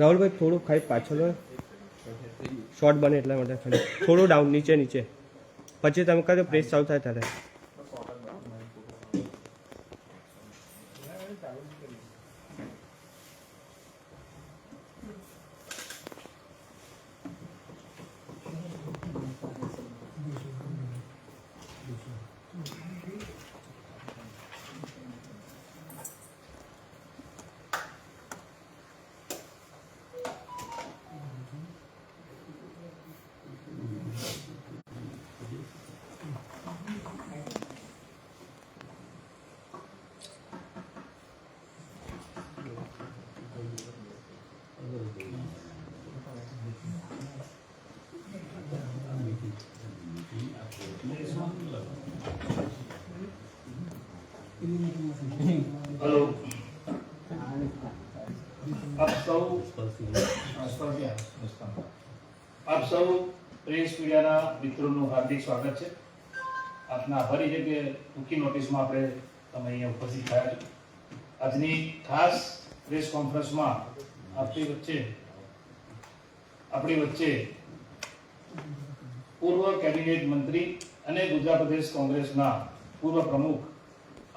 રાહુલભાઈ થોડું ખાઈ પાછળ શોર્ટ બને એટલા માટે ખાલી થોડું ડાઉન નીચે પછી તમે કહો પ્રેસ ચાલુ થાય ત્યારે हेलो आप सब प्रेस मीडिया मित्रों हार्दिक स्वागत है। आपना आभारी है कि टूंकी नोटिस में आपणे तमे अहींया उपस्थित थया छो। आजनी खास प्रेस कॉन्फ्रेंस में अपनी वच्चे पूर्व कैबिनेट मंत्री अने गुजरात प्रदेश कांग्रेसना पूर्व प्रमुख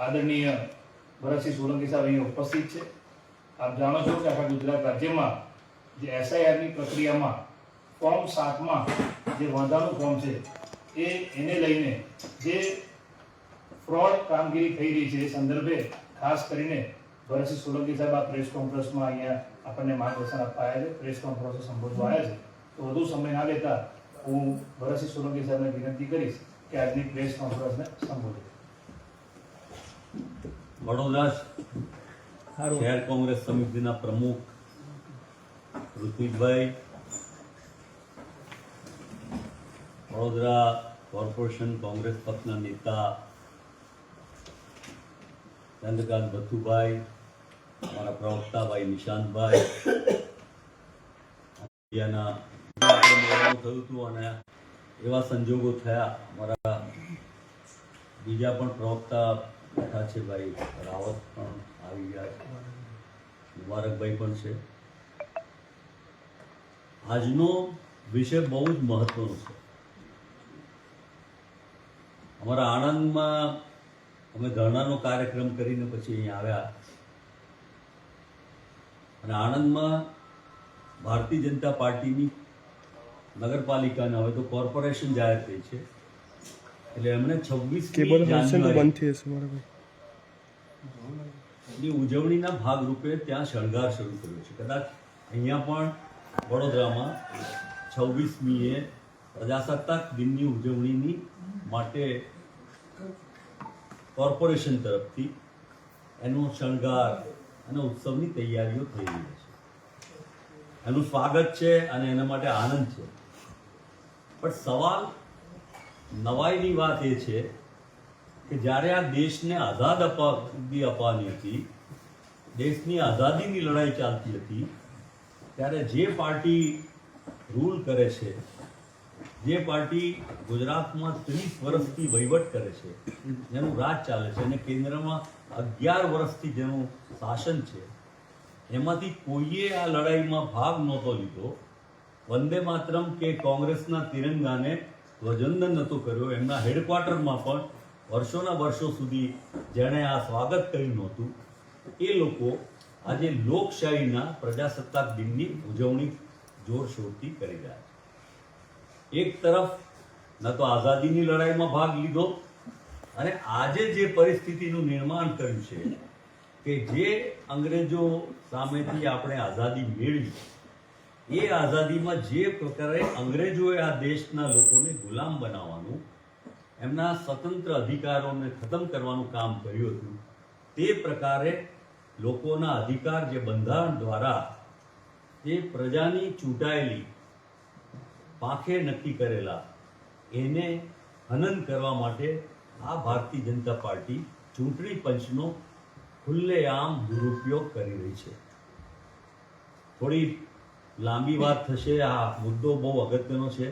आदरणीय भरतसिंह सोलंकी साहब अहीं उपस्थित है। आप जाणो छो कि आखा गुजरात राज्य में जे SIR ની પ્રક્રિયામાં ફોર્મ 7 માં જે વાંધાનું ફોર્મ છે એને લઈને જે ફ્રોડ કામગીરી થઈ રહી છે એ સંદર્ભે ખાસ કરીને ભરતસિંહ સોલંકી સાહેબ આ પ્રેસ કોન્ફરન્સમાં અહીંયા આપણને માર્ગદર્શન આપવા આવ્યા છે, પ્રેસ કોન્ફરન્સ સંબોધવા આવ્યા છે। તો વધુ સમય ના લેતા હું ભરતસિંહ સોલંકી સાહેબને વિનંતી કરીશ કે આજની પ્રેસ કોન્ફરન્સને સંબોધે। વડોદરા શહેર કોંગ્રેસ સમિતિના પ્રમુખ ઋત્વિકભાઈ, વડોદરા કોર્પોરેશન કોંગ્રેસ પક્ષના નેતા ચંદ્રકાંત ભથ્થુભાઈ, અમારા પ્રવક્તા ભાઈ નિશાંતભાઈ, થયું હતું અને એવા સંજોગો થયા અમારા બીજા પણ પ્રવક્તા બેઠા છે, ભાઈ રાવત પણ આવી ગયા છે, મુબારકભાઈ પણ છે। આજનો વિષય બહુ જ મહત્વનો છે। અમારા આણંદમાં અમે ધરણાનો કાર્યક્રમ કરીને પછી અહીં આવ્યા અને આણંદમાં ભારતીય જનતા પાર્ટીની નગરપાલિકાને હવે તો કોર્પોરેશન જાહેર થઈ છે, એટલે એમણે 26 જાન્યુઆરીની ઉજવણીના ભાગરૂપે ત્યાં શણગાર શરૂ કર્યો છે। કદાચ અહીંયા પણ વડોદરામાં 26મીએ પ્રજાસત્તાક દિનની ઉજવણીની માટે કોર્પોરેશન તરફથી એનો શણગાર અને ઉત્સવની તૈયારીઓ થઈ રહી છે। એનું સ્વાગત છે અને એના માટે આનંદ છે, પણ સવાલ નવાઈની વાત એ છે કે જ્યારે આ દેશને આઝાદી અપાવવાની હતી, દેશની આઝાદીની લડાઈ ચાલતી હતી, ત્યારે જે પાર્ટી રૂલ કરે છે, જે પાર્ટી ગુજરાતમાં 30 વર્ષથી વહીવટ કરે છે, જેનું રાજ ચાલે છે અને કેન્દ્રમાં 11 વર્ષથી જેનું શાસન છે, એમાંથી કોઈએ આ લડાઈમાં ભાગ નહોતો લીધો। વંદે માતરમ કે કોંગ્રેસના તિરંગાને ધ્વજવંદન નહોતો કર્યો, એમના હેડક્વાર્ટરમાં પણ વર્ષોના વર્ષો સુધી જેણે આ સ્વાગત કર્યું નહોતું, એ લોકો આજે લોકશાહીના પ્રજાસત્તાક દિનની ઉજવણી જોરશોરથી કરી રહ્યા છે। એક તરફ ન તો આઝાદીની લડાઈમાં ભાગ લીધો અને આજે જે પરિસ્થિતિનું નિર્માણ કર્યું છે કે જે અંગ્રેજો સામેથી આપણે આઝાદી મેળવી, એ આઝાદીમાં જે પ્રકારે અંગ્રેજોએ આ દેશના લોકોને ગુલામ બનાવવાનું, એમના સ્વતંત્ર અધિકારોને ખતમ કરવાનું કામ કર્યું હતું, તે પ્રકારે લોકોના અધિકાર જે બંધારણ દ્વારા એ પ્રજાની ચૂંટાયેલી પાંખે નક્કી કરેલા એને હનન કરવા માટે આ ભારતીય જનતા પાર્ટી ચૂંટણી પંચનો ખુલ્લેઆમ દુરુપયોગ કરી રહી છે। થોડી લાંબી વાત થશે, આ મુદ્દો બહુ અગત્યનો છે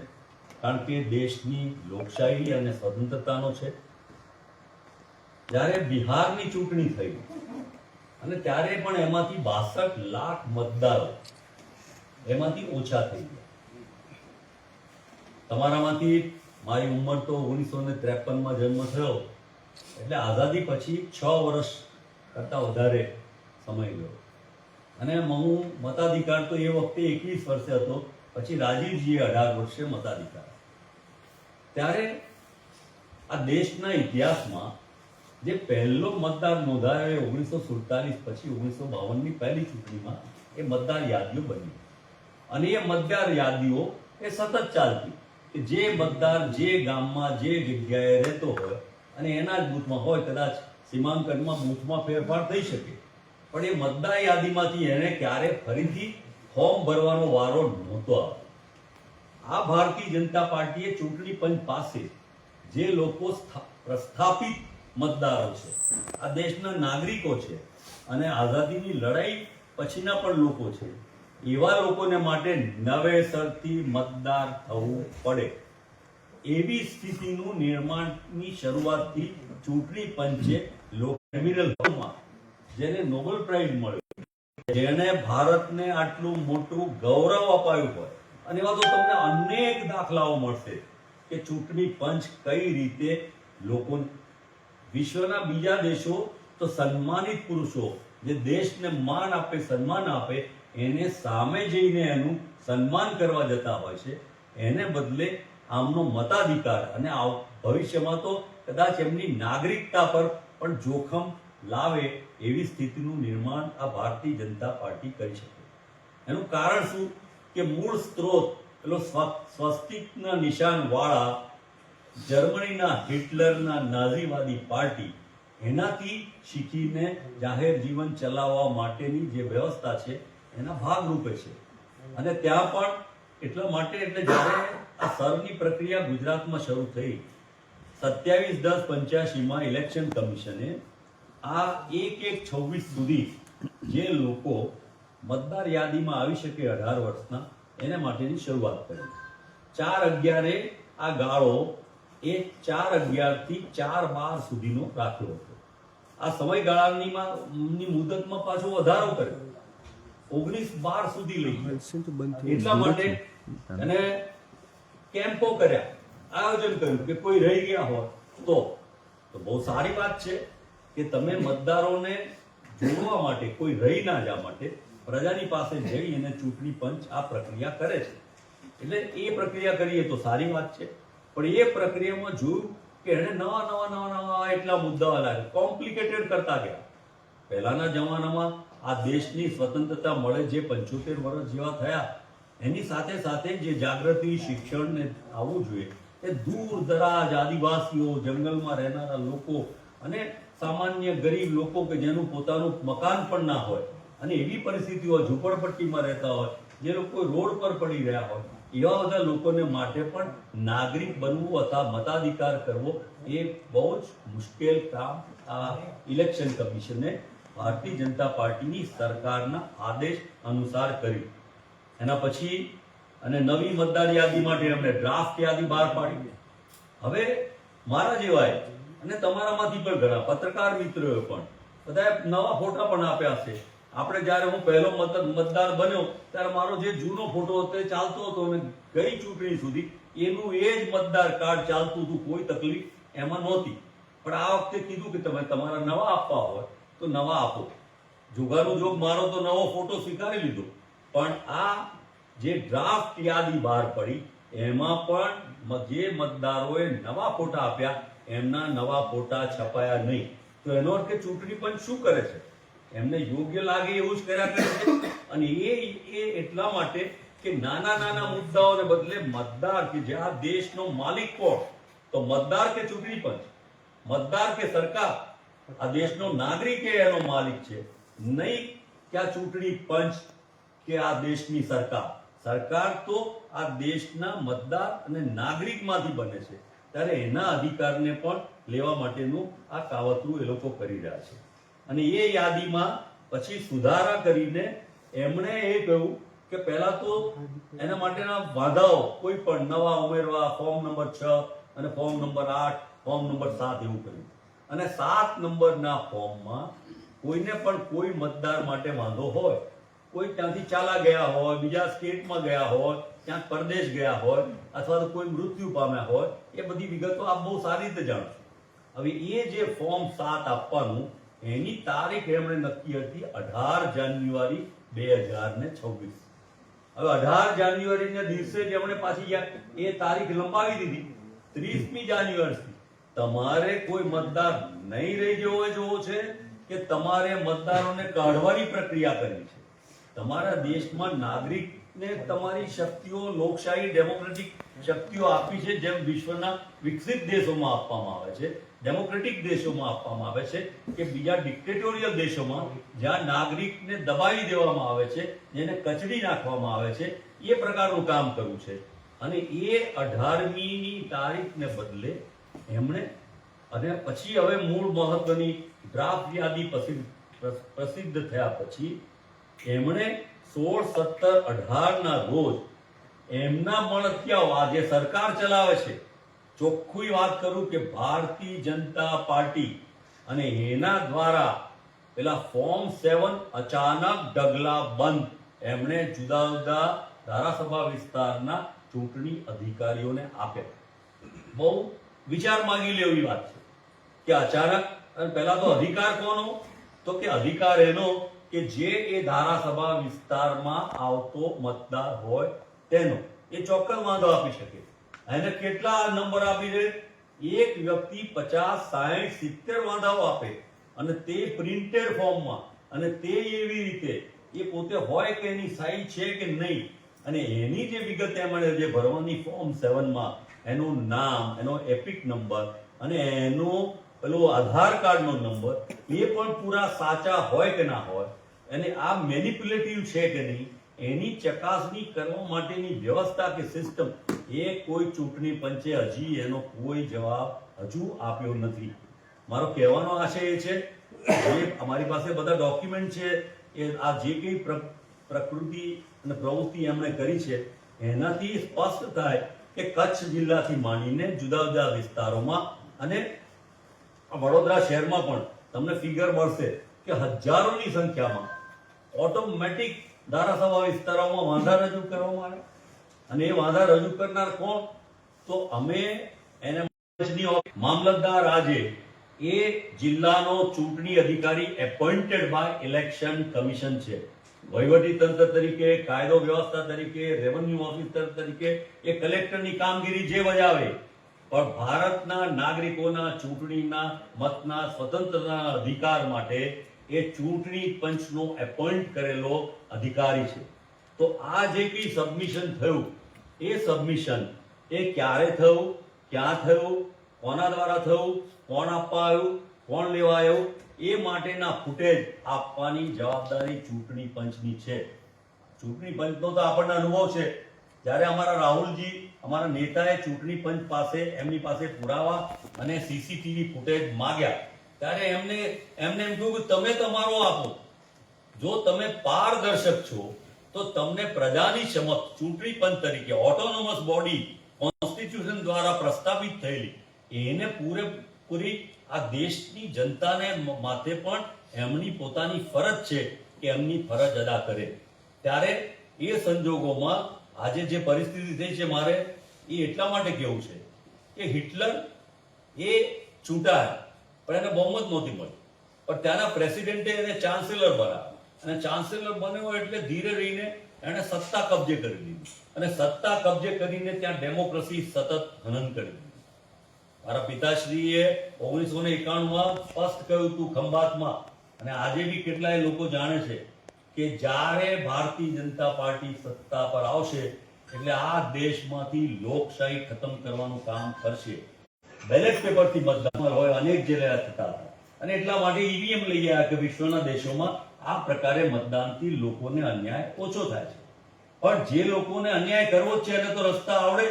કારણ કે દેશની લોકશાહી અને સ્વતંત્રતાનો છે। જ્યારે બિહારની ચૂંટણી થઈ અને ત્યારે પણ એમાંથી 62 લાખ મતદારો એમાંથી ઓછા થઈ ગયા. તમારામાંથી મારી ઉંમર તો 1953માં જન્મ થયો એટલે આઝાદી પછી 6 વર્ષ કરતા વધારે સમય ગયો અને હું મતાધિકાર તો એ વખતે 21 વર્ષે હતો, પછી રાજીવજીએ 18 વર્ષે મતાધિકાર. ત્યારે આ દેશના ઇતિહાસમાં જે પહેલો મતદાર નોંધાયો 1947 પછી 1952ની પહેલી ચૂંટણીમાં એ મતદાર યાદીઓ બની અને એ મતદાર યાદીઓ એ સતત ચાલતી કે જે મતદાર જે ગામમાં જે જગ્યાએ રહેતો હોય અને એના જ બૂથમાં હોય, કદાચ સીમાંકનમાં બૂથમાં ફેરફાર થઈ શકે પણ એ મતદાર યાદીમાંથી એને ક્યારે ફરીથી ફોર્મ ભરવાનો વારો નહોતો આવ્યો. આ ભારતીય જનતા પાર્ટીએ ચૂંટણી પંચ પાસે જે લોકો પ્રસ્થાપિત મતદારો છે, આ દેશના નાગરિકો છે અને આઝાદીની લડાઈ પછીના પણ લોકો છે, એવા લોકોને માટે નવેસરથી મતદાર થવું પડે એવી સ્થિતિનું નિર્માણની શરૂઆતથી ચૂંટણી પંચે ક્રિમિનલમાં જેને નોબેલ પ્રાઇઝ મળ્યો, જેને ભારતને આટલું મોટું ગૌરવ અપાયું હોય અને એવા તો તમને અનેક દાખલાઓ મળશે કે ચૂંટણી પંચ કઈ રીતે લોકો વિશ્વના બીજા દેશો તો સન્માનિત પુરુષો જે દેશને માન આપે, સન્માન આપે, એને સામે જઈને એનું સન્માન કરવા જતા હોય છે, એને બદલે આમનો મતાધિકાર અને ભવિષ્યમાં તો કદાચ એમની નાગરિકતા પર પણ જોખમ લાવે એવી સ્થિતિનું નિર્માણ આ ભારતીય જનતા પાર્ટી કરી શકે. એનું કારણ શું કે મૂળ સ્ત્રોત પેલો સ્વસ્તિકના નિશાન વાળા જર્મનીના હિટલરના નાઝીવાદી પાર્ટી એનાથી શીખીને જાહેર જીવન ચલાવવા માટેની જે વ્યવસ્થા છે એના ભાગરૂપે છે. અને ત્યાં પણ એટલા માટે એટલે જ્યારે આ સરની પ્રક્રિયા ગુજરાતમાં શરૂ થઈ 27/10/85માં ઇલેક્શન કમિશને આ 1/1/26 સુધી જે લોકો મતદાર યાદીમાં આવી શકે 18 વર્ષના એને માટેની શરૂઆત કરી. 4/11 આ ગાળો એ 4/11 થી 4/12 સુધીનો રાખ્યો હતો. આ સમયગાળાની મુદતમાં પાછો વધારો કર્યો, 19/12 સુધી લઈ ગયો. એટલા માટે અને કેમ્પો કર્યા, આયોજન કર્યું કે કોઈ રહી ગયા હોય તો બહુ સારી વાત છે કે તમે મતદારોને જોડવા માટે, કોઈ રહી ના જવા માટે પ્રજાની પાસે જઈ અને ચૂંટણી પંચ આ પ્રક્રિયા કરે છે. એટલે એ પ્રક્રિયા કરીએ તો સારી વાત છે, પણ એ પ્રક્રિયામાં જોયું કે એને નવા એટલા મુદ્દાઓ લાગ્યા, કોમ્પ્લિકેટેડ કરતા ગયા. પહેલાના જમાનામાં આ દેશની સ્વતંત્રતા મળે જે 75 વર્ષ જેવા થયા એની સાથે સાથે જે જાગૃતિ, શિક્ષણ ને આવવું જોઈએ એ દૂર દરાજ આદિવાસીઓ, જંગલમાં રહેનારા લોકો અને સામાન્ય ગરીબ લોકો કે જેનું પોતાનું મકાન પણ ના હોય અને એવી પરિસ્થિતિઓ ઝૂંપડપટ્ટીમાં રહેતા હોય, જે લોકો રોડ પર પડી રહ્યા હોય, એવા બધા લોકોને માટે પણ નાગરિક બનવું અથવા મતાધિકાર કરવો એ બહુ જ મુશ્કેલ કામ આ ઇલેક્શન કમિશને ભારતીય જનતા પાર્ટીની સરકારના આદેશ અનુસાર કર્યું. એના પછી અને નવી મતદાર યાદી માટે એમણે ડ્રાફ્ટ યાદી બહાર પાડી. હવે મારા જેવાએ અને તમારામાંથી પણ ઘણા પત્રકાર મિત્રોએ પણ બધાએ નવા ફોટા પણ આપ્યા છે. આપણે જ્યારે હું પહેલો મતદાર બન્યો ત્યારે મારો જે જૂનો ફોટો હતો એ ચાલતો હતો અને ગઈ ચૂંટણી સુધી એનું એ જ મતદાર કાર્ડ ચાલતું હતું, કોઈ તકલીફ એમાં નહોતી. પણ આ વખતે કીધું કે તમે તમારા નવા આપવા હોય તો નવા આપો. જોગાનું જોગ મારો તો નવો ફોટો સ્વીકારી લીધો, પણ આ જે ડ્રાફ્ટ યાદી બહાર પડી એમાં પણ જે મતદારોએ નવા ફોટા આપ્યા એમના નવા ફોટા છપાયા નહીં. તો એનો અર્થ કે ચૂંટણી પંચ શું કરે છે, એમને યોગ્ય લાગે એવું જ કર્યા કરે છે. અને એ એટલા માટે કે નાના મુદ્દાઓને બદલે મતદાર કે જે આ દેશનો માલિક કોણ, તો મતદાર કે ચૂંટણી પંચ, મતદાર કે સરકાર, આ દેશનો નાગરિક એનો માલિક છે, નહીં કે આ ચૂંટણી પંચ કે આ દેશની સરકાર. સરકાર તો આ દેશના મતદાર અને નાગરિકમાંથી બને છે, ત્યારે એના અધિકારને પણ લેવા માટેનું આ કાવતરું એ લોકો કરી રહ્યા છે. અને એ યાદીમાં પછી સુધારા કરીને એમણે એ કહ્યું કે પહેલા તો એના માટેના વાંધાઓ કોઈ પણ નવા ઉમેરવા, ફોર્મ નંબર 6 અને ફોર્મ નંબર 8, ફોર્મ નંબર 7 એવું કર્યું. અને 7 નંબરના ફોર્મમાં કોઈને પણ કોઈ મતદાર માટે વાંધો હોય, કોઈ ત્યાંથી ચાલા ગયા હોય, બીજા સ્ટેટમાં ગયા હોય, ક્યાંક પરદેશ ગયા હોય, અથવા તો કોઈ મૃત્યુ પામ્યા હોય, એ બધી વિગતો આપ બહુ સારી રીતે જાણો છો. હવે એ જે ફોર્મ 7 આપવાનું, એની તારીખ એમણે નક્કી હતી 18 જાન્યુઆરી 2026. હવે 18 જાન્યુઆરીના દિવસે જ એમણે પાછી એ તારીખ લંબાવી દીધી 30મી જાન્યુઆરી. તમારે કોઈ મતદાર નહીં રહી જોવો છે કે તમારે મતદારોને કાઢવાની પ્રક્રિયા કરવી છે? તમારા દેશમાં નાગરિકને તમારી શક્તિઓ, લોકશાહી, ડેમોક્રેટિક શક્તિઓ આપી છે, જેમ વિશ્વના વિકસિત દેશોમાં આપવામાં આવે છે, ડેમોક્રેટિક દેશોમાં આપવામાં આવે છે, કે બીજા ડિક્ટેટોરિયલ દેશોમાં જ્યાં નાગરિકને દબાવી દેવામાં આવે છે, જેને કચડી નાખવામાં આવે છે, એ પ્રકારનું કામ કરવું છે. અને એ 18મી તારીખને બદલે એમણે, અને પછી હવે મૂળ મહત્વની ડ્રાફ્ટ યાદી પ્રસિદ્ધ થયા પછી એમણે 16, 17, 18 ના રોજ એમના મળતિયાઓ, આ જે સરકાર ચલાવે છે, ચોખ્ખી વાત કરું કે ભારતીય જનતા પાર્ટી, અને એના દ્વારા પેલા ફોર્મ 7 અચાનક ડગલા બંધ એમણે જુદા જુદા ધારાસભા વિસ્તારના ચૂંટણી અધિકારીઓને આપ્યા. બહુ વિચાર માંગી લેવી વાત છે કે અચાનક. અને પહેલા તો અધિકાર કોનો? તો કે અધિકાર એનો કે જે એ ધારાસભા વિસ્તારમાં આવતો મતદાર હોય તેનો, એ ચોક્કસ વાંધો આપી શકે. એને કેટલા નંબર આપી દે? એક વ્યક્તિ 50, 60, 70 વાંધાઓ આપે, અને તે પ્રિન્ટેડ ફોર્મમાં, અને તે એવી રીતે એ પોતે હોય કે એની સાઈ છે કે નહીં, અને એની જે વિગત એમણે જે ભરવાની ફોર્મ 7માં, એનું નામ, એનો એપિક નંબર અને એનો પેલો આધાર કાર્ડનો નંબર, એ પણ પૂરા સાચા હોય કે ના હોય, અને આ મેનિપ્યુલેટિવ છે કે નહીં, એની ચકાસણી કરવા માટેની વ્યવસ્થા કે સિસ્ટમ, એ કોઈ ચૂંટણી પંચે હજી એનો કોઈ જવાબ હજુ આપ્યો નથી. મારો કહેવાનો આશય એ છે કે અમારી પાસે બધા ડોક્યુમેન્ટ છે, એ આ જે કંઈ પ્રકૃતિ અને પ્રવૃત્તિ એમણે કરી છે, એનાથી સ્પષ્ટ થાય કે કચ્છ જિલ્લાથી માંડીને જુદા જુદા વિસ્તારોમાં અને વડોદરા શહેરમાં પણ તમને ફિગર મળશે કે હજારોની સંખ્યામાં ઓટોમેટિક ધારાસભા વિસ્તારોમાં વાંધા રજૂ કરવામાં આવે. અને એ વાંધા રજૂ કરનાર કોણ? તો અમે એને મામલતદાર આજે એ જિલ્લાનો ચૂંટણી અધિકારી એપોઇન્ટેડ બાય ઇલેક્શન કમિશન છે. વહીવટી તંત્ર તરીકે, કાયદો વ્યવસ્થા તરીકે, રેવન્યુ ઓફિસર તરીકે એ કલેક્ટરની કામગીરી જે બજાવે, પણ ભારતના નાગરિકોના ચૂંટણીના મતના સ્વતંત્રતાના અધિકાર માટે એ ચૂંટણી પંચનો એપોઇન્ટ કરેલો અધિકારી છે. તો આ જે કંઈ સબમિશન થયું, એ સબમિશન એ ક્યારે થયું, ક્યાં થયું, કોના દ્વારા થયું, કોણ આપવા આવ્યું, કોણ લેવા આવ્યું, એ માટેના ફૂટેજ આપવાની જવાબદારી ચૂંટણી પંચની છે. ચૂંટણી પંચનો તો આપણને અનુભવ છે. જ્યારે અમારા રાહુલજી, અમારા નેતાએ ચૂંટણી પંચ પાસે, એમની પાસે પુરાવા અને સીસીટીવી ફૂટેજ માંગ્યા, ત્યારે એમને એમ કહ્યું કે તમે તમારો આપો. જો તમે પારદર્શક છો તો તમને પ્રજાની સમક્ષ ચૂંટણી પંચ તરીકે ઓટોનોમસ બોડી કોન્સ્ટિટ્યુશન દ્વારા પ્રસ્થાપિત થયેલી, એને પૂરેપૂરી આ દેશની જનતાને માથે પણ એમની પોતાની ફરજ છે કે એમની ફરજ અદા કરે. ત્યારે એ સંજોગોમાં આજે જે પરિસ્થિતિ થઈ છે, મારે એ એટલા માટે કહેવું છે કે હિટલર એ ચૂંટાયા પણ એને બહુમત નહોતી મળી, પણ ત્યાંના પ્રેસિડેન્ટે એને ચાન્સેલર બનાવ્યો, અને ચાન્સેલર બન્યો એટલે ધીરે રહીને એને સત્તા કબજે કરી દીધી, અને સત્તા કબજે કરીને ત્યાં ડેમોક્રેસી સતત હનન કરી દીધી. મારા પિતાશ્રીએ 1991માં સ્પષ્ટ કહ્યું હતું ખંભાતમાં, અને આજે બી કેટલાય લોકો જાણે છે કે જ્યારે ભારતીય જનતા પાર્ટી સત્તા પર આવશે એટલે આ દેશમાંથી લોકશાહી ખતમ કરવાનું કામ કરશે. બેલેટ પેપરથી મતદાન હોય અનેક જગ્યાએ થતા હતા, અને એટલા માટે ઈવીએમ લઈ આવ્યા કે વિશ્વના દેશોમાં આ પ્રકારે મતદાનથી લોકોને અન્યાય ઓછો થાય છે. પણ જે લોકોને અન્યાય કરવો જ છે એને તો રસ્તા આવડે,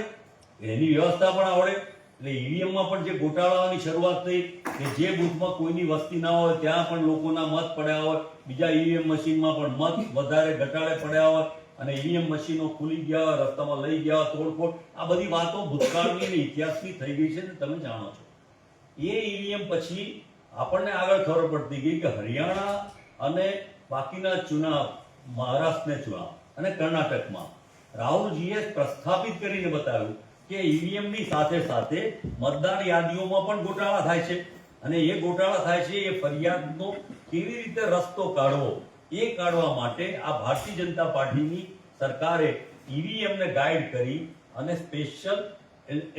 એની વ્યવસ્થા પણ આવડે. એટલે ઈવીએમમાં પણ જે ગોટાળાની શરૂઆત થઈ કે જે બૂથમાં કોઈની વસ્તી ના હોય ત્યાં પણ લોકોના મત પડ્યા હોય, બીજા ઈવીએમ મશીનમાં પણ મત વધારે ઘટાડે પડ્યા હોય, અને ઈવીએમ મશીનો ખુલી ગયા હોય, રસ્તામાં લઈ ગયા હોય, તોડફોડ, આ બધી વાતો ભૂતકાળની અને ઇતિહાસની થઈ ગઈ છે ને તમે જાણો છો. એ ઈવીએમ પછી આપણને આગળ ખબર પડતી ગઈ કે હરિયાણા અને બાકીના ચુનાવ, મહારાષ્ટ્રના ચુનાવ અને કર્ણાટકમાં રાહુલજીએ પ્રસ્થાપિત કરીને બતાવ્યું કે ઈવીએમ ની સાથે સાથે મતદાર યાદીઓમાં પણ ગોટાળા થાય છે, અને એ ગોટાળા થાય છે એ ફરિયાદનો કેવી રીતે રસ્તો કાઢવો એ કાઢવા માટે આ ભારતીય જનતા પાર્ટીની સરકારે ઈવીએમ ને ગાઈડ કરી અને સ્પેશિયલ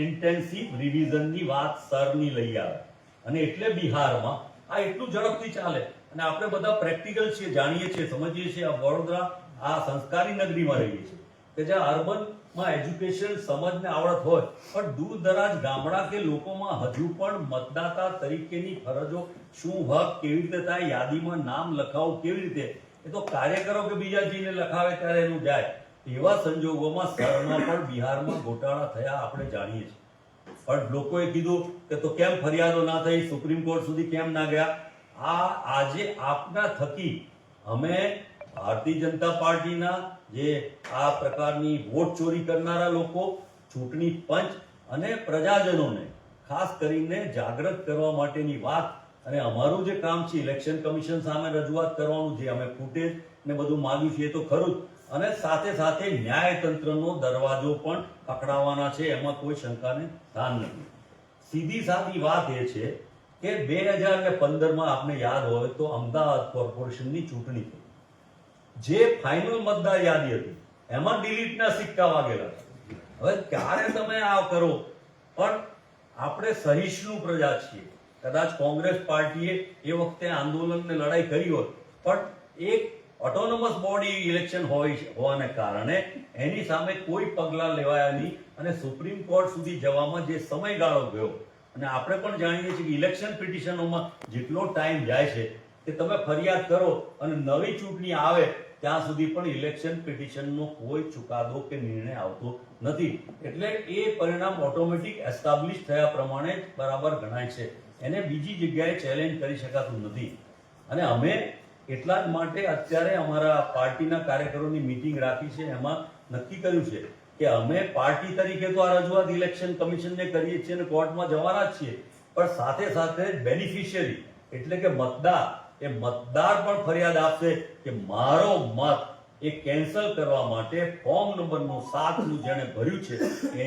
ઇન્ટેન્સિવ રિવિઝનની વાત સરની લઈ આવે, અને એટલે બિહારમાં આ એટલું ઝડપથી ચાલે. અને આપણે બધા પ્રેક્ટિકલ છીએ, જાણીએ છીએ, સમજીએ છીએ. આ વડોદરા આ સંસ્કારી નગરીમાં રહીએ છીએ કે જ્યાં અર્બનમાં એજ્યુકેશન, સમજને આવડત હોય, પણ દૂર દરાજ ગામડા કે લોકોમાં હજુ પણ મતદાતા તરીકેની ફરજો, શું હક, કેવી રીતે થાય, યાદીમાં નામ લખાવવું કેવી રીતે, એ તો કાર્યકરો કે બીજા જઈને લખાવે ત્યારે એનું જાય. એવા સંજોગોમાં સરમાં પણ બિહારમાં ગોટાળા થયા આપણે જાણીએ છીએ. પણ લોકોએ કીધું કે તો કેમ ફરિયાદો ના થઈ, સુપ્રીમ કોર્ટ સુધી કેમ ના ગયા? આજે આપના થકી અમે ભારતીય જનતા પાર્ટીના જે આ પ્રકારની વોટ ચોરી કરનારા લોકો, ચૂંટણી પંચ અને પ્રજાજનોને ખાસ કરીને જાગૃત કરવા માટેની વાત, અને અમારું જે કામ છે ઇલેક્શન કમિશન સામે રજૂઆત કરવાનું, જે અમે ફૂટેજ ને બધું માંગ્યું છે એ તો ખરું જ, અને સાથે સાથે ન્યાયતંત્રનો દરવાજો પણ પકડાવવાના છે, એમાં કોઈ શંકાને સ્થાન નથી. સીધી સાદી વાત એ છે કે 2015માં આપને યાદ હોય તો અમદાવાદ કોર્પોરેશનની ચૂંટણી થઈ. જે ફાઇનલ મતદાર યાદી હતી એમાં ડિલીટના સિક્કા વાગેલા છે. હવે ત્યારે તમે આ કરો, પણ આપણે સહિષ્ણુ પ્રજા છીએ. કદાચ કોંગ્રેસ પાર્ટીએ એ વખતે આંદોલનને લડાઈ કરી હોત, પણ એક ઓટોનોમસ બોડી ઇલેક્શન હોવાને કારણે એની સામે કોઈ પગલાં લેવાયા નહીં, અને સુપ્રીમ કોર્ટ સુધી જવામાં જે સમયગાળો ગયો, અને આપણે પણ જાણીએ છીએ કે ઇલેક્શન પિટિશનોમાં જેટલો ટાઈમ જાય છે કે તમે ફરિયાદ કરો અને નવી ચૂંટણી આવે ત્યાં સુધી પણ ઇલેક્શન પિટિશનનો કોઈ ચુકાદો કે નિર્ણય આવતો નથી. એટલે એ પરિણામ ઓટોમેટિક એસ્ટાબ્લિશ થયા પ્રમાણે બરાબર ગણાય છે, એને બીજી જગ્યાએ ચેલેન્જ કરી શકાતું નથી. અને અમે એટલા જ માટે અત્યારે અમારા પાર્ટીના કાર્યકરોની મીટિંગ રાખી છે, એમાં નક્કી કર્યું છે કે અમે પાર્ટી તરીકે તો આ રજૂઆત ઇલેક્શન કમિશનને કરીએ છીએ અને કોર્ટમાં જવાના જ છીએ, પણ સાથે સાથે બેનિફિશિયરી એટલે કે મતદાર, એ મતદાર પણ ફરિયાદ આપશે કે મારો મત એ કેન્સલ કરવા માટે ફોર્મ નંબર 7 જેણે ભર્યું છે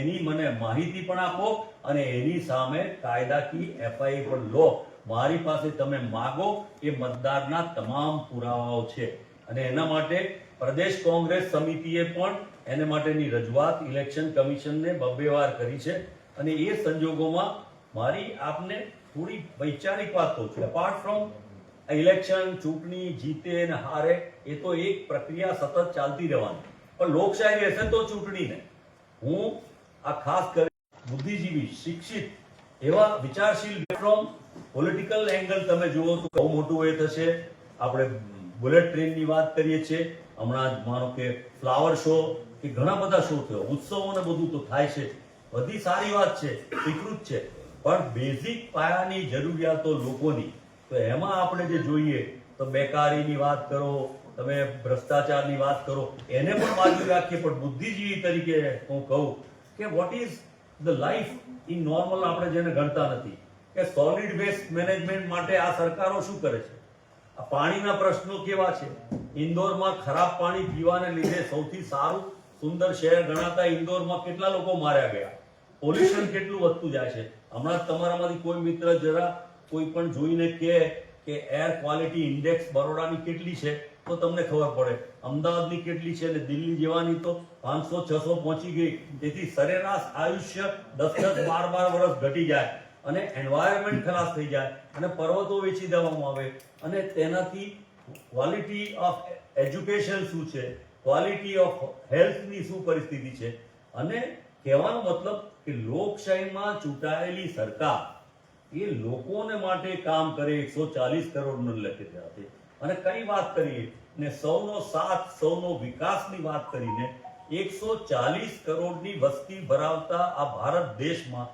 એની મને માહિતી પણ આપો, અને એની સામે કાયદાકીય એફઆઈઆર પણ લો. મારી પાસે તમે માગો એ મતદારના તમામ પુરાવાઓ છે, અને એના માટે પ્રદેશ કોંગ્રેસ સમિતિએ પણ એને માટેની રજૂઆત ઇલેક્શન કમિશનને 2 વાર કરી છે. અને એ સંજોગોમાં મારી આપને થોડી વૈચારિક વાત કહું છું. અપાર્ટ ફ્રોમ ઇલેક્શન, ચૂંટણી જીતે અને હારે એ તો એક પ્રક્રિયા સતત ચાલતી રહેવાની, પણ લોકશાહી રહેશે તો ચૂંટણીને હું આ ખાસ કરી બુદ્ધિજીવી, શિક્ષિત એવા વિચારશીલ ફ્રોમ પોલિટિકલ એંગલ તમે જુઓ તો બહુ મોટું એ થશે. આપણે બુલેટ ટ્રેનની વાત કરીએ છીએ, હમણાં જ માનો કે ફ્લાવર શો કે ઘણા બધા શો થયો, ઉત્સવો ને બધું તો થાય છે, બધી સારી વાત છે, સ્વીકૃત છે, પણ બેઝિક પાયાની જરૂરિયાતો લોકોની, તો એમાં આપણે જે જોઈએ તો બેકારીની વાત કરો, તમે ભ્રષ્ટાચારની વાત કરો, એને પણ બાજુ રાખીએ, પણ બુદ્ધિજીવી તરીકે હું કહું કે what is the life in normal, આપણે જેને ગણતા નથી કે સોલિડ વેસ્ટ મેનેજમેન્ટ માટે આ સરકારો શું કરે છે. આ પાણીના પ્રશ્નો કેવા છે. ઇન્દોરમાં ખરાબ પાણી પીવાને લીધે સૌથી સારું સુંદર શહેર ગણાતા ઇન્દોરમાં કેટલા લોકો માર્યા ગયા, પોલ્યુશન કેટલું વધતું જાય છે. હમણાં તમારામાંથી કોઈ મિત્ર જરા કોઈ પણ જોઈને કે એર ક્વોલિટી ઇન્ડેક્સ બરોડાની કેટલી છે તો તમને ખબર પડે, અમદાવાદની કેટલી છે, અને દિલ્હી જેવાની તો 500-600 પહોંચી ગઈ. તેથી સરેરાશ આયુષ્ય 10-12 વર્ષ ઘટી જાય, અને એન્વાયરમેન્ટ ખલાસ થઈ જાય, અને પર્વતો વેચી દેવામાં આવે, અને તેનાથી ક્વોલિટી ઓફ એજ્યુકેશન શું છે, ક્વોલિટી ઓફ હેલ્થની શું પરિસ્થિતિ છે. અને કહેવાનો મતલબ કે લોકશાહીમાં ચૂંટાયેલી સરકાર એ લોકોને માટે કામ કરે, 140 કરોડનો લખી છે, અને કઈ વાત કરીએ ને સૌનો સાથ, સૌનો વિકાસની વાત કરીને 140 કરોડની વસ્તી ધરાવતા આ ભારત દેશમાં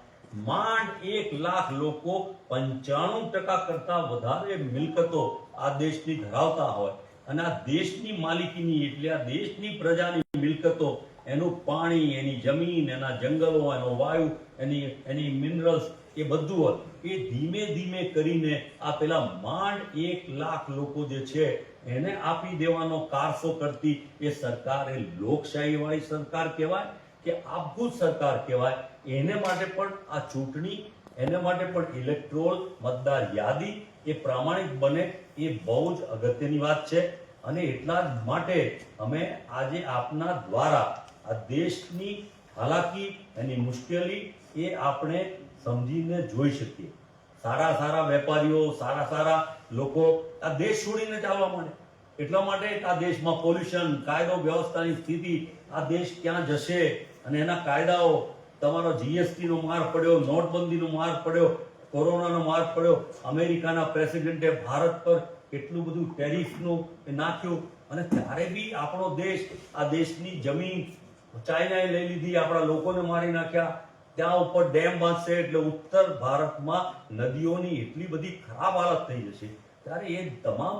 માંડ 1 લાખ લોકો 95% કરતા વધારે મિલકતો આ દેશની ધરાવતા હોય, અને આ દેશની માલિકીની એટલે આ દેશની પ્રજાની મિલકતો, એનું પાણી, એની જમીન, એના જંગલો, એનો વાયુ, એની મિનરલ્સ, એ બધું હોત એ ધીમે ધીમે કરીને આ પેલા માંડ 1 લાખ લોકો જે છે એને આપી દેવાનો કારસો કરતી એ સરકાર એ લોકશાહી વાળી સરકાર કહેવાય કે આપઘૂત સરકાર કહેવાય? એને માટે પણ આ ચૂંટણી, એને માટે પણ ઇલેક્ટોરલ મતદાર યાદી એ પ્રામાણિક બને એ બહુ જ અગત્યની વાત છે. અને એટલા જ માટે અમે આજે આપના દ્વારા આ દેશની હાલાકી, એની મુશ્કેલી એ આપણે સમજીને જોઈ શકીએ. સારા સારા વેપારીઓ, સારા સારા લોકો આ દેશ છોડીને ચાલવા માંડે. એટલા માટે આ દેશમાં પોલ્યુશન, કાયદો વ્યવસ્થાની સ્થિતિ, આ દેશ ક્યાં જશે અને એના કાયદાઓ, તમારો જીએસટી નો માર પડ્યો, નોટબંધીનો માર પડ્યો, કોરોનાનો માર પડ્યો, અમેરિકાના પ્રેસિડેન્ટે ભારત પર કેટલું બધું ટેરિફનું નાખ્યું, અને ત્યારે બી આપણો દેશ, આ દેશની જમીન ચાઇનાએ લઈ લીધી, આપણા લોકોને મારી નાખ્યા. ત્યાં ઉપર ડેમ બાંધશે એટલે ઉત્તર ભારતમાં નદીઓની એટલી બધી ખરાબ હાલત થઈ જશે. ત્યારે એ તમામ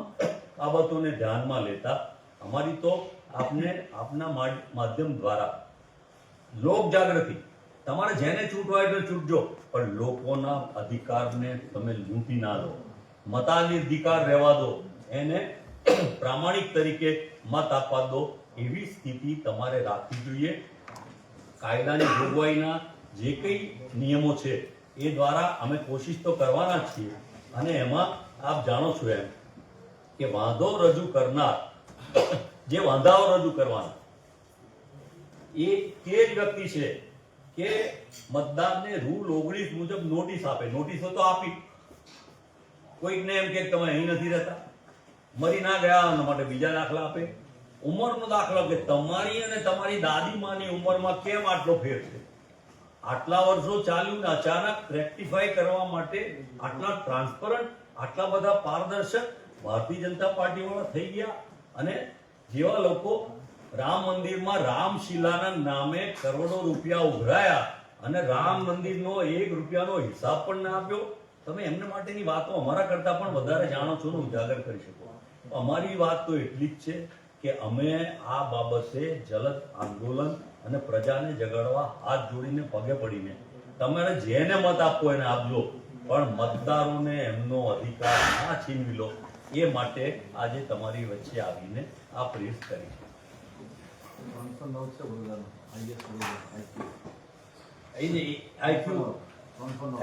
બાબતોને ધ્યાનમાં લેતા અમારી તો આપના માધ્યમ દ્વારા લોક જાગૃતિ, તમારે જેને છૂટવા એટલે છૂટજો, પણ લોકોના અધિકારને તમે લૂંટી ના લો. મતાધિકાર રહેવા દો, એને પ્રામાણિક તરીકે મત આપવા દો. એવી સ્થિતિ તમારે રાખવી જોઈએ. કાયદાની જોગવાઈના જે કંઈ નિયમો છે એ દ્વારા અમે કોશિશ તો કરવાના જ છીએ. અને એમાં આપ જાણો છો એમ કે વાંધો રજૂ કરનાર, જે વાંધાઓ રજૂ કરવાના એ તે જ વ્યક્તિ છે કે મતદારને રૂલ 19 મુજબ નોટિસ આપે. નોટિસો તો આપી, કોઈકને એમ કે તમે અહીં નથી રહેતા, મરી ના ગયા એના માટે બીજા દાખલા આપે. ઉંમરનો દાખલો કે તમારી અને તમારી દાદીમાની ઉંમરમાં કેમ આટલો ફેર છે? આટલા વર્ષો ચાલ્યું ને અચાનક રેક્ટિફાઈ કરવા માટે આટલા ટ્રાન્સપરન્ટ, આટલા બધા પારદર્શક ભારતીય જનતા પાર્ટી વાળા થઈ ગયા. અને જેવા લોકો રામ મંદિરમાં રામશિલાના નામે કરોડો રૂપિયા ઉઘરાયા અને રામ મંદિરનો 1 રૂપિયાનો હિસાબ પણ ના આપ્યો. તમે એમને માટેની વાતો અમારા કરતા પણ વધારે જાણો છો ને ઉજાગર કરી શકો. અમારી વાત તો એટલી જ છે કે અમે આ બાબતે જલદ આંદોલન અને પ્રજાને જગાડવા હાથ જોડીને પગે પડીને, તમારે જેને મત આપવો એને આપજો, પણ મતદારોને એમનો અધિકાર ના છીનવી લો, એ માટે આજે તમારી વચ્ચે આવીને આ પ્રેસ કરી છે.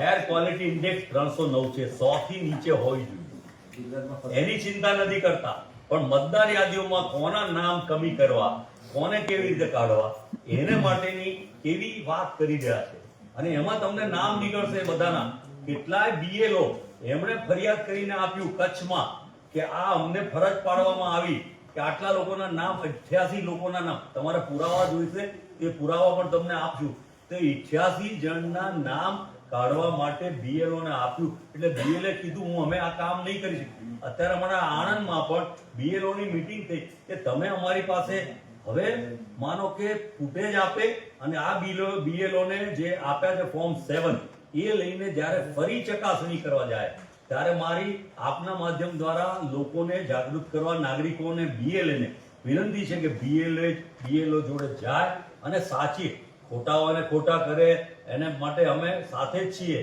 એર ક્વોલિટી ઇન્ડેક્સ 309 છે, 100 થી નીચે હોવી જોઈએ. એની ચિંતા નથી કરતા, પણ મતદાર યાદીઓમાં કોના નામ કમી કરવા, કોને કેવી રીતે કાઢવા, એને માટેની કેવી વાત કરી રહ્યા છે. અને એમાં તમને નામ નીકળશે બધાના. કેટલાય બીએલઓ એમણે ફરિયાદ કરીને આપ્યું કચ્છમાં કે આ અમને ફરજ પાડવામાં આવી કે આટલા લોકોના નામ, 88 લોકોના નામ, તમારે પુરાવા જોઈશે તે પુરાવા પણ તમને આપશું. તો 88 જણના નામ કાઢવા માટે બીએલઓ ને આપ્યું. એટલે બીએલએ કીધું હું અમે આ કામ નહીં કરી શકીએ. અત્યારે અમારા આણંદમાં પણ બીએલઓ ની મીટિંગ થઈ કે તમે અમારી પાસે હવે માનો કે ફૂટેજ આપે અને આ બીએલઓ ને જે આપ્યા છે ફોર્મ 7 એ લઈને જ્યારે ફરી ચકાસણી કરવા જાય ત્યારે મારી આપના માધ્યમ દ્વારા લોકોને જાગૃત કરવા, નાગરિકોને, બીએલએ ને વિનંતી છે કે બીએલઓ જોડે જાય અને સાચી, ખોટાઓને ખોટા કરે એને માટે અમે સાથે જ છીએ.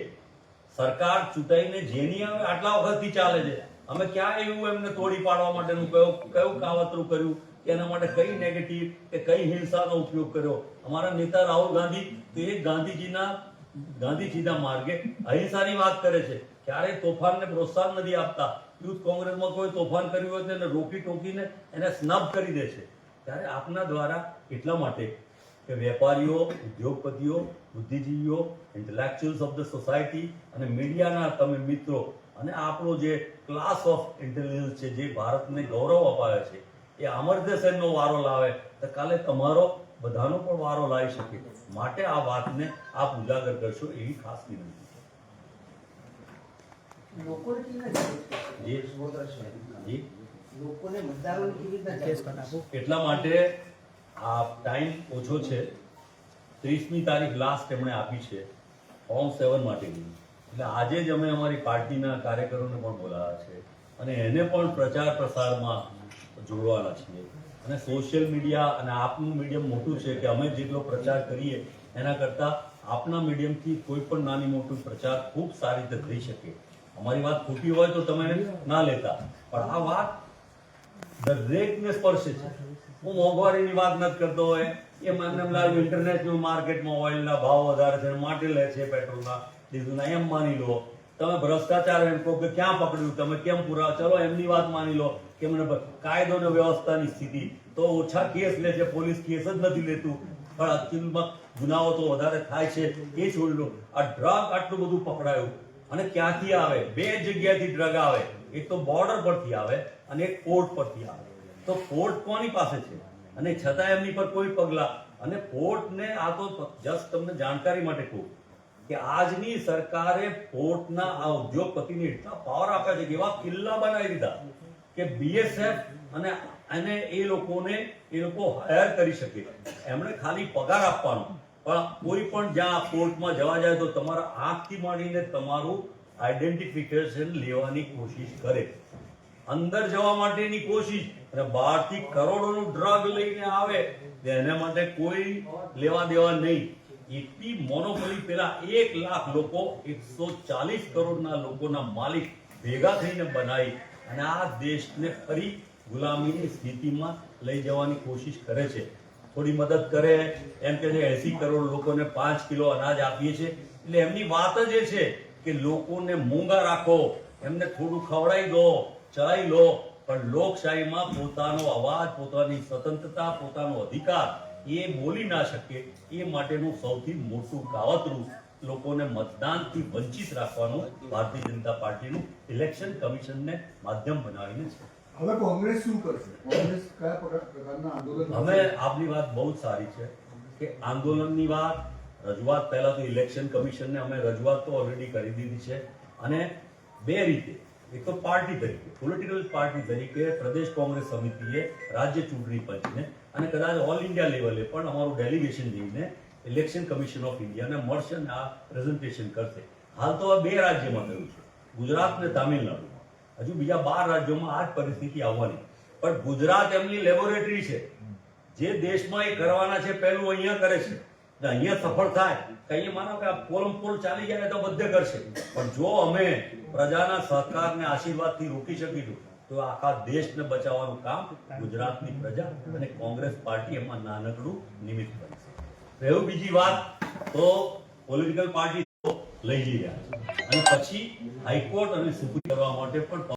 સરકાર ચૂંટાઈને જેની આવે આટલા વખતથી ચાલે છે. અમે ક્યાં એવું એમને તોડી પાડવા માટેનું કયું કાવતરું કર્યું કે એના માટે કઈ નેગેટિવ કે કઈ હિંસાનો ઉપયોગ કર્યો? અમારા નેતા રાહુલ ગાંધી તો એ ગાંધીજીના માર્ગે અહિંસાની વાત કરે છે, ક્યારેય તોફાનને પ્રોત્સાહન નથી આપતા. યુથ કોંગ્રેસમાં કોઈ તોફાન કર્યું હોય તો એને રોકી ટોકીને એને સ્નબ કરી દે છે. ત્યારે આપના દ્વારા એટલા માટે કે વેપારીઓ, ઉદ્યોગપતિઓ, બુદ્ધિજીવીઓ, ઇન્ટેલેક્ચ્યુઅલ્સ ઓફ ધ સોસાયટી અને મીડિયાના તમે મિત્રો અને આપણો જે ક્લાસ ઓફ ઇન્ટેલિજન્સ છે જે ભારતને ગૌરવ અપાવે છે એ અમર્ત્ય સેનનો વારો લાવે તો કાલે તમારો બધાનો પણ વારો લાવી શકે. માટે આ વાતને આપ ઉજાગર કરશો એવી ખાસ વિનંતી છે. એટલા માટે આ ટાઈમ ઓછો છે. 30મી તારીખ લાસ્ટ એમણે આપી છે ફોર્મ 7 માટેની. એટલે આજે જ અમે અમારી પાર્ટીના કાર્યકરોને પણ બોલાવ્યા છે અને એને પણ પ્રચાર પ્રસારમાં જોડવાના છીએ. અને સોશિયલ મીડિયા અને આપનું મીડિયમ મોટું છે કે અમે જેટલો પ્રચાર કરીએ એના કરતાં આપના મીડિયમથી કોઈ પણ નાની મોટી પ્રચાર ખૂબ સારી રીતે થઈ શકે. અમારી વાત ખોટી હોય તો તમે ના લેતા, પણ આ વાત દરેકને સ્પર્શે છે. હું મોંઘવારીની વાત નથી કરતો હોય એ મને એમ લાગ્યું ઇન્ટરનેશનલ માર્કેટમાં ઓઇલના ભાવ વધારે છે માટે લે છે પેટ્રોલના ડીઝલના, એમ માની લો. તમે ભ્રષ્ટાચાર એમ કહો કે ક્યાં પકડ્યું, તમે કેમ પૂરા, ચલો એમની વાત માની લો કે મને કાયદો અને વ્યવસ્થાની સ્થિતિ તો ઓછા કેસ લે છે, પોલીસ કેસ જ નથી લેતું, પણ અકીલમાં ગુનાઓ તો વધારે થાય છે, એ છોડી લો. આ ડ્રગ આટલું બધું પકડાયું અને ક્યાંથી આવે? બે જગ્યાથી ડ્રગ આવે, એક તો બોર્ડર પરથી આવે અને એક પોર્ટ પરથી આવે. તો પોર્ટ કોની પાસે છે અને છતાં એમની પર કોઈ પગલા? અને પોર્ટને આ તો જસ્ટ તમને જાણકારી માટે કહું કે આજની સરકારે પોર્ટના આ ઉદ્યોગપતિને એટલા પાવર આપ્યા છે કે એવા કિલ્લા બનાવી દીધા કે બીએસએફ અને એ લોકો હાયર કરી શકે. એમણે ખાલી પગાર આપવાનો, પણ કોઈ પણ જ્યાં પોર્ટમાં જવા જાય તો તમારા આંખથી માંડીને તમારું આઈડેન્ટિફિકેશન લેવાની કોશિશ કરે, અંદર જવા માટેની કોશિશ, અને બહારથી કરોડોનું ડ્રગ લઈને આવે એના માટે કોઈ લેવા દેવા નહીં. એટલી મોનોપોલી પેલા 1 લાખ લોકો 140 કરોડના લોકોના માલિક ભેગા થઈને બનાવી અને આ દેશને ફરી ગુલામીની સ્થિતિમાં લઈ જવાની કોશિશ કરે છે. થોડી મદદ કરે, એમ કે 80 કરોડ લોકોને 5 કિલો અનાજ આપીએ છીએ, એટલે એમની વાત જ એ છે કે લોકોને મૂંગા રાખો, એમને થોડું ખવડાવી દો, ચલાવી લો, પણ લોકશાહીમાં પોતાનો અવાજ, પોતાની સ્વતંત્રતા, પોતાનો અધિકાર એ બોલી ના શકે એ માટેનું સૌથી મોટું કાવતરું લોકોને મતદાનથી વંચિત રાખવાનું ભારતીય જનતા પાર્ટીનું ઇલેક્શન કમિશનને માધ્યમ બનાવીને છે. હવે કોંગ્રેસ શું કરશે? કોંગ્રેસ કયા પ્રકારના આંદોલન? હવે આપની વાત બહુ સારી છે કે આંદોલનની વાત, રજૂઆત, પહેલા તો ઇલેક્શન કમિશનને અમે રજૂઆત તો ઓલરેડી કરી દીધી છે, અને બે રીતે, એક તો પાર્ટી તરીકે, પોલિટિકલ પાર્ટી તરીકે પ્રદેશ કોંગ્રેસ સમિતિએ રાજ્ય ચૂંટણી પંચને અને કદાચ ઓલ ઇન્ડિયા લેવલે પણ અમારું ડેલિગેશન જઈને ઇલેક્શન કમિશન ઓફ ઇન્ડિયાને મળશે અને આ પ્રેઝન્ટેશન કરશે. હાલ તો આ 2 રાજ્યમાં થયું છે, ગુજરાત અને તામિલનાડુ. હજુ બીજા 12 રાજ્યોમાં આ જ પરિસ્થિતિ આવવાની, પણ ગુજરાત એમની લેબોરેટરી છે. જે દેશમાં એ કરવાના છે પહેલું અહીંયા કરે છે, અહીંયા સફળ થાય કે અહીંયા માનો કે પોલમપોલ ચાલી જાય તો બધે કરશે, પણ જો અમે પ્રજાના સહકારને આશીર્વાદથી રોકી શકીશું તો આખા દેશને બચાવવાનું કામ ગુજરાતની પ્રજા અને કોંગ્રેસ પાર્ટી એમાં નાનકડું નિમિત્ત બનશે. એવું બીજી વાત તો પોલિટિકલ પાર્ટી લઈ જઈ રહ્યા છે અને પછી હાઈકોર્ટ અને સુપ્રીમ કરવા માટે પણ